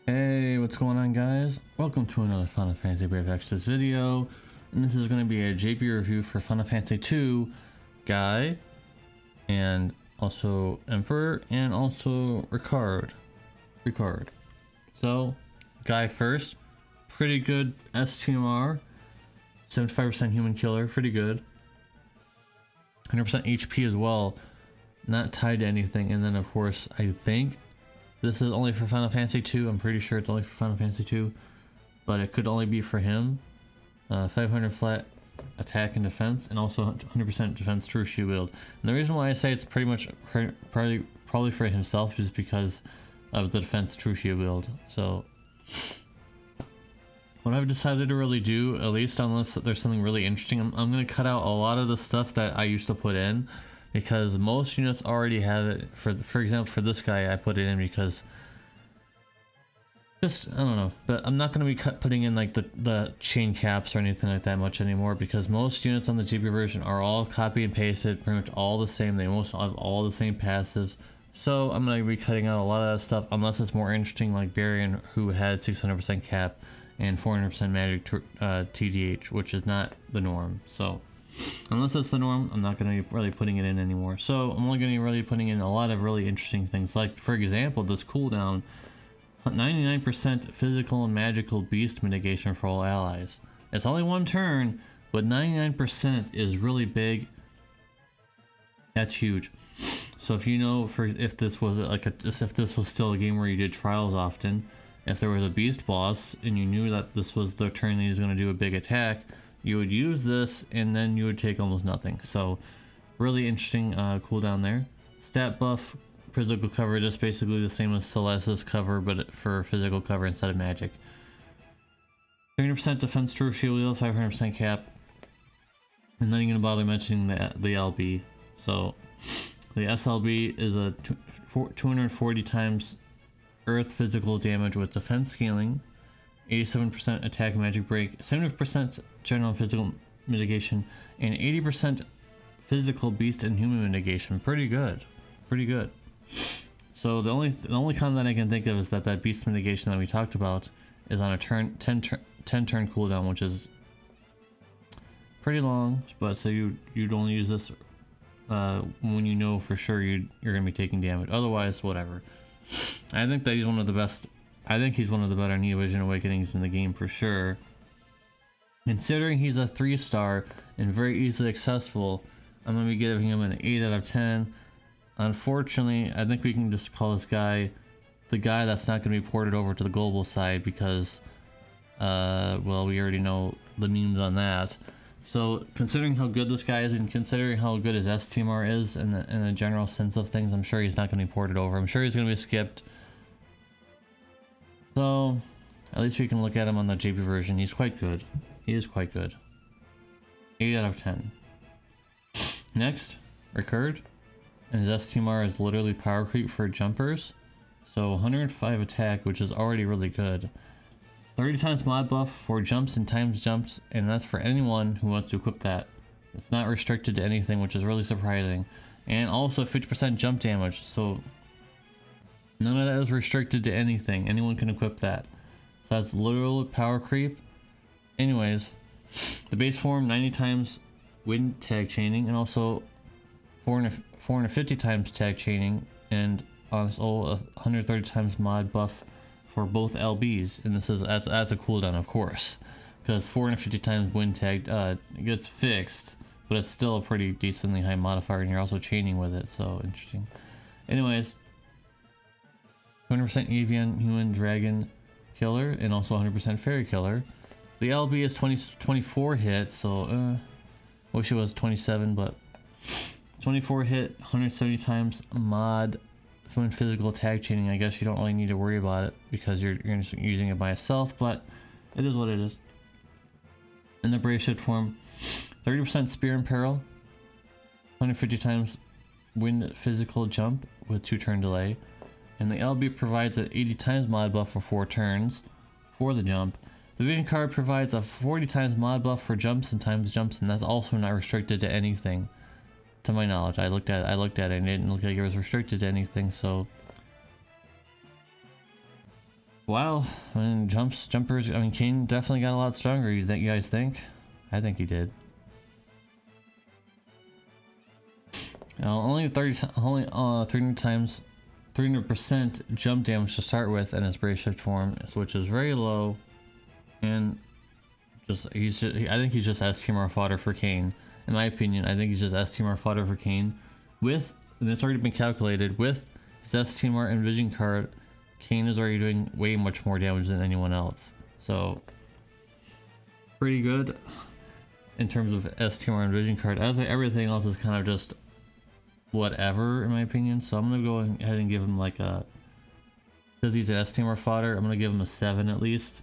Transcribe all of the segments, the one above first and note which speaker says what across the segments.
Speaker 1: Hey, what's going on, guys? Welcome to another Final Fantasy Brave Extras video, and this is going to be a JP review for Final Fantasy 2 Guy, and also Emperor, and also Ricard. So, Guy first, pretty good STMR, 75% human killer, pretty good. 100% HP as well, not tied to anything, and then of course, I think this is only for Final Fantasy 2. I'm pretty sure it's only for Final Fantasy 2, but it could only be for him. 500 flat attack and defense, and also 100% defense true shield wield. And the reason why I say it's pretty much probably for himself is because of the defense true shield wield. So what I've decided to really do, at least unless there's something really interesting, I'm going to cut out a lot of the stuff that I used to put in, because most units already have it. For example, for this guy, I put it in because just, I don't know, but I'm not going to be putting in like the chain caps or anything like that much anymore, because most units on the GB version are all copy and pasted, pretty much all the same. They most have all the same passives. So I'm going to be cutting out a lot of that stuff unless it's more interesting, like Barian, who had 600% cap and 400% magic TDH, which is not the norm. So unless that's the norm, I'm not going to be really putting it in anymore. So I'm only going to be really putting in a lot of really interesting things, like for example this cooldown, 99% physical and magical beast mitigation for all allies. It's only one turn, but 99% is really big. That's huge. So if you know, if this was if this was still a game where you did trials often, if there was a beast boss and you knew that this was the turn that he was going to do a big attack, you would use this and then you would take almost nothing. So really interesting cooldown there. Stat buff, physical cover, just basically the same as Celeste's cover, but for physical cover instead of magic. 300% defense true shield wheel, 500% cap, and then you're gonna bother mentioning the LB. So the SLB is a 240 times earth physical damage with defense scaling, 87% attack and magic break, 70% general physical mitigation, and 80% physical beast and human mitigation. Pretty good. So the only con that I can think of is that beast mitigation that we talked about is on a 10 turn cooldown, which is pretty long. But so you'd only use this when you know for sure you're gonna be taking damage. Otherwise, whatever. I think that he's one of the best. I think he's one of the better Neo Vision Awakenings in the game for sure. Considering he's a 3-star and very easily accessible, I'm going to be giving him an 8 out of 10. Unfortunately, I think we can just call this guy the guy that's not going to be ported over to the global side because, well, we already know the memes on that. So considering how good this guy is and considering how good his STMR is in the general sense of things, I'm sure he's not going to be ported over. I'm sure he's going to be skipped. So at least we can look at him on the JP version. He's quite good. He is quite good. 8 out of 10. Next, Ricard. And his STMR is literally power creep for jumpers. So 105 attack, which is already really good. 30 times mod buff for jumps and times jumps, and that's for anyone who wants to equip that. It's not restricted to anything, which is really surprising. And also 50% jump damage, so none of that is restricted to anything. Anyone can equip that. So that's literal power creep. Anyways, the base form 90 times wind tag chaining, and also 450 times tag chaining, and also 130 times mod buff for both LBs. And this is that's a cooldown, of course, because 450 times wind tag gets fixed, but it's still a pretty decently high modifier, and you're also chaining with it. So interesting. Anyways, 100% avian human dragon killer, and also 100% fairy killer. The LB is 24 hit, so wish it was 27, but 24 hit, 170 times mod from physical tag chaining. I guess you don't really need to worry about it because you're just using it by itself, but it is what it is. In the brave ship form, 30% spear and peril, 150 times wind physical jump with 2 turn delay. And the LB provides an 80 times mod buff for 4 turns for the jump. The vision card provides a 40 times mod buff for jumps and times jumps, and that's also not restricted to anything, to my knowledge. I looked at it and it didn't look like it was restricted to anything, so Wow, I mean, jumpers. I mean, King definitely got a lot stronger. You guys think? I think he did. Only 300 times, 300% jump damage to start with in his brave shift form, which is very low, and I think he's just STMR fodder for Kane. In my opinion, I think he's just STMR fodder for Kane. And it's already been calculated with his STMR and Vision card. Kane is already doing way much more damage than anyone else, so pretty good in terms of STMR and Vision card. Everything else is kind of just whatever in my opinion, so I'm gonna go ahead and give him like a, because he's an STMR fodder, I'm gonna give him a 7 at least.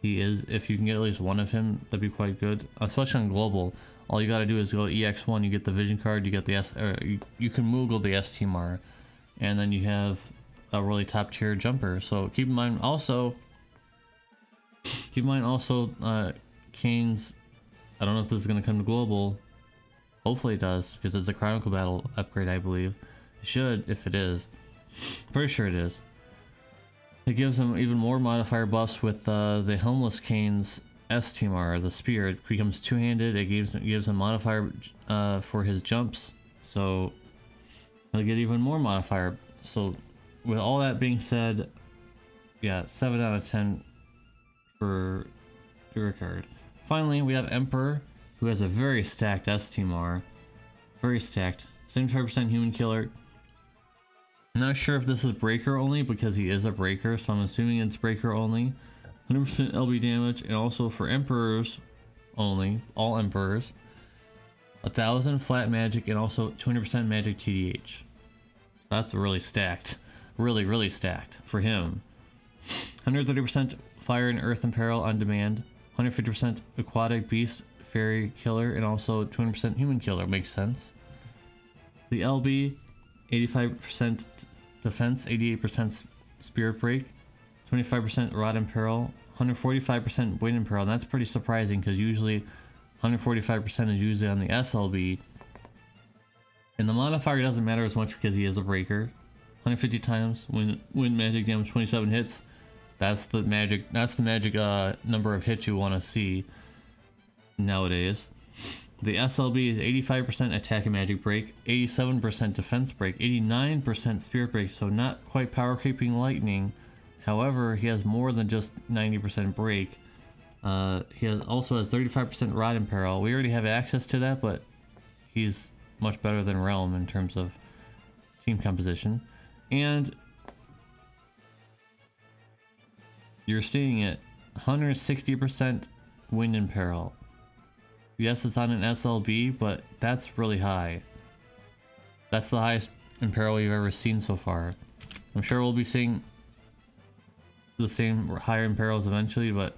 Speaker 1: He is, if you can get at least one of him, that'd be quite good, especially on global. All you gotta do is go EX1, you get the Vision card, you get the you can Moogle the STMR, and then you have a really top tier jumper. So keep in mind also Kane's, I don't know if this is going to come to global, hopefully it does, because it's a Chronicle Battle upgrade, I believe. It should, if it is. Pretty sure it is. It gives him even more modifier buffs with the Helmless Kane's STMR, the Spear. It becomes two-handed, it gives him modifier for his jumps, so he'll get even more modifier. So with all that being said, yeah, 7 out of 10 for Ricard. Finally, we have Emperor, who has a very stacked STMR. Very stacked. 75% human killer. I'm not sure if this is breaker only, because he is a breaker, so I'm assuming it's breaker only. 100% LB damage, and also for Emperors only, all Emperors. 1000 flat magic, and also 200% magic TDH. That's really stacked. Really stacked for him. 130% fire and earth and peril on demand, 150% aquatic beast fairy killer, and also 200% human killer. Makes sense. The LB, 85% defense, 88% spirit break, 25% rod and peril, 145% wind and peril. And that's pretty surprising, because usually 145% is usually on the SLB, and the modifier doesn't matter as much because he is a breaker. 150 times when magic damage, 27 hits. That's the magic number of hits you want to see nowadays. The SLB is 85% attack and magic break, 87% defense break, 89% spirit break, so not quite power creeping lightning. However, he has more than just 90% break. He also has 35% rod and peril. We already have access to that, but he's much better than Realm in terms of team composition. And you're seeing it, 160% wind and peril. Yes, it's on an SLB, but that's really high. That's the highest in peril we've ever seen so far. I'm sure we'll be seeing the same higher in perils eventually, but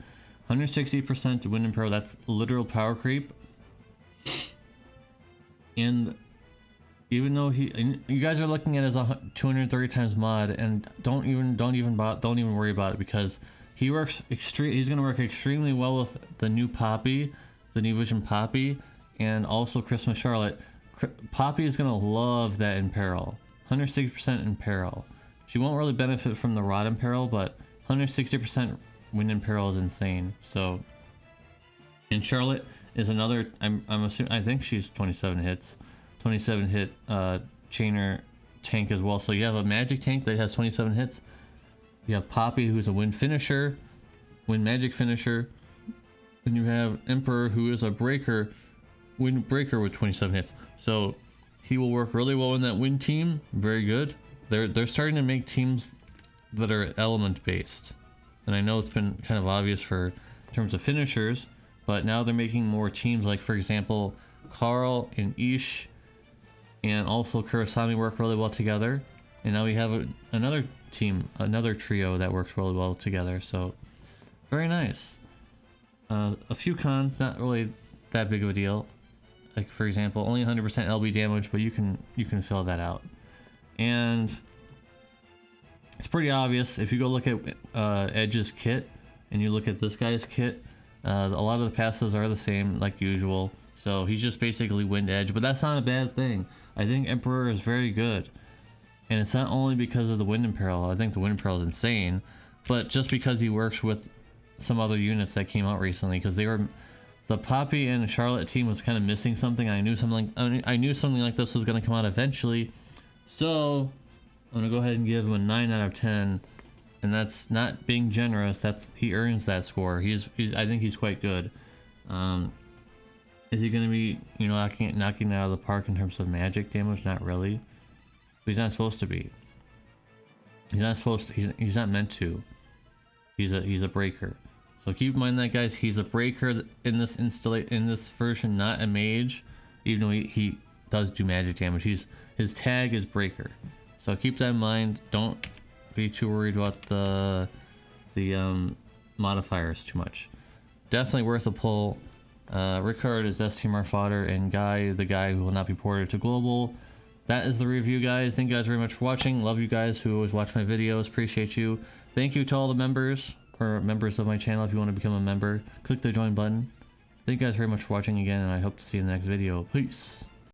Speaker 1: 160% wind and peril, that's literal power creep. And even though you guys are looking at it as a 230 times mod, and don't even worry about it, because he's gonna work extremely well with the new Poppy, the new Vision Poppy, and also Christmas Charlotte. Poppy is gonna love that in peril. 160% in peril. She won't really benefit from the rod in peril, but 160% wind in peril is insane. So, and Charlotte is another. I'm assuming. I think she's 27 hits. 27 hit chainer tank as well. So you have a magic tank that has 27 hits. You have Poppy, who's a wind finisher, wind magic finisher, and you have Emperor, who is a breaker, wind breaker with 27 hits. So he will work really well in that wind team. Very good. They're starting to make teams that are element based, and I know it's been kind of obvious in terms of finishers, but now they're making more teams. Like for example, Carl and Ish and also Kurosami work really well together, and now we have another team, another trio that works really well together. So very nice. A few cons, not really that big of a deal. Like for example, only 100% LB damage, but you can fill that out. And it's pretty obvious if you go look at Edge's kit and you look at this guy's kit. A lot of the passives are the same like usual, so he's just basically wind edge, but that's not a bad thing. I think Emperor is very good, and it's not only because of the wind and peril. I think the wind and peril is insane, but just because he works with some other units that came out recently, because the Poppy and Charlotte team was kind of missing something. I knew something like this was going to come out eventually, so I'm gonna go ahead and give him a 9 out of 10, and that's not being generous. He earns that score. I think he's quite good. Is he gonna be, you know, knocking it out of the park in terms of magic damage? Not really. But he's not supposed to be. He's not supposed to. He's not meant to. He's a breaker. So keep in mind that, guys. He's a breaker in this version, not a mage. Even though he does do magic damage, his tag is breaker. So keep that in mind. Don't be too worried about the modifiers too much. Definitely worth a pull. Ricard is STMR fodder, and Guy, the guy who will not be ported to global. That is the review, guys. Thank you guys very much for watching. Love you guys who always watch my videos. Appreciate you. Thank you to all the members, or members of my channel. If you want to become a member, click the join button. Thank you guys very much for watching again, and I hope to see you in the next video. Peace.